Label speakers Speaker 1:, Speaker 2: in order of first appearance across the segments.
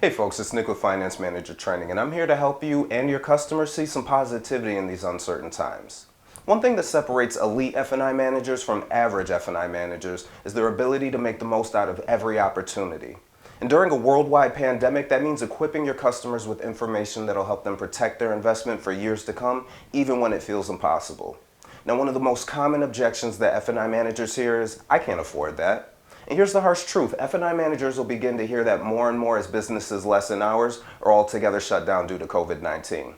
Speaker 1: Hey folks, it's Nick with Finance Manager Training, and I'm here to help you and your customers see some positivity in these uncertain times. One thing that separates elite F&I managers from average F&I managers is their ability to make the most out of every opportunity. And during a worldwide pandemic, that means equipping your customers with information that'll help them protect their investment for years to come, even when it feels impossible. Now, one of the most common objections that F&I managers hear is, I can't afford that. And here's the harsh truth. F&I managers will begin to hear that more and more as businesses lessen hours or altogether shut down due to COVID-19.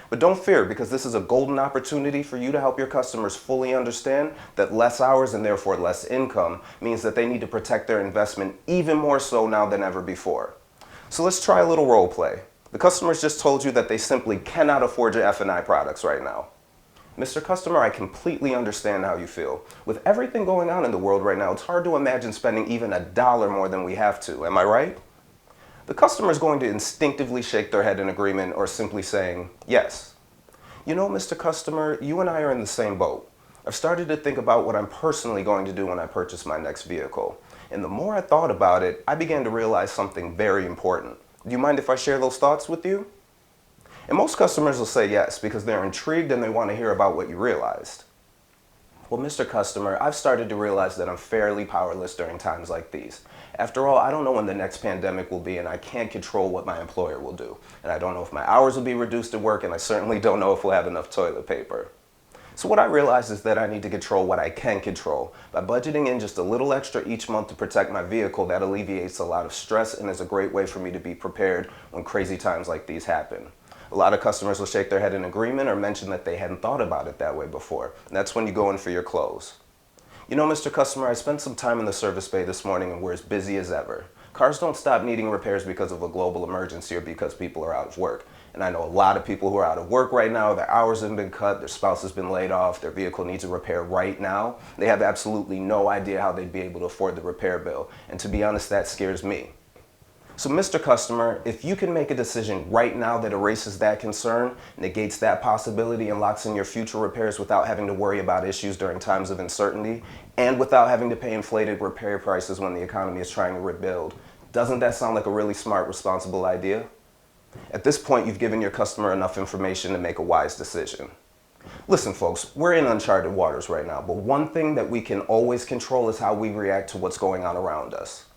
Speaker 1: But don't fear, because this is a golden opportunity for you to help your customers fully understand that less hours and therefore less income means that they need to protect their investment even more so now than ever before. So let's try a little role play. The customers just told you that they simply cannot afford your F&I products right now. Mr. Customer, I completely understand how you feel. With everything going on in the world right now, it's hard to imagine spending even $1 more than we have to. Am I right? The customer is going to instinctively shake their head in agreement or simply saying, yes. You know, Mr. Customer, you and I are in the same boat. I've started to think about what I'm personally going to do when I purchase my next vehicle. And the more I thought about it, I began to realize something very important. Do you mind if I share those thoughts with you? And most customers will say yes because they're intrigued and they want to hear about what you realized. Well, Mr. Customer, I've started to realize that I'm fairly powerless during times like these. After all, I don't know when the next pandemic will be, and I can't control what my employer will do. And I don't know if my hours will be reduced at work, and I certainly don't know if we'll have enough toilet paper. So what I realized is that I need to control what I can control. By budgeting in just a little extra each month to protect my vehicle, that alleviates a lot of stress and is a great way for me to be prepared when crazy times like these happen. A lot of customers will shake their head in agreement or mention that they hadn't thought about it that way before. And that's when you go in for your close. You know, Mr. Customer, I spent some time in the service bay this morning and we're as busy as ever. Cars don't stop needing repairs because of a global emergency or because people are out of work. And I know a lot of people who are out of work right now, their hours have been cut, their spouse has been laid off, their vehicle needs a repair right now. They have absolutely no idea how they'd be able to afford the repair bill. And to be honest, that scares me. So Mr. Customer, if you can make a decision right now that erases that concern, negates that possibility, and locks in your future repairs without having to worry about issues during times of uncertainty, and without having to pay inflated repair prices when the economy is trying to rebuild, doesn't that sound like a really smart, responsible idea? At this point, you've given your customer enough information to make a wise decision. Listen, folks, we're in uncharted waters right now, but one thing that we can always control is how we react to what's going on around us.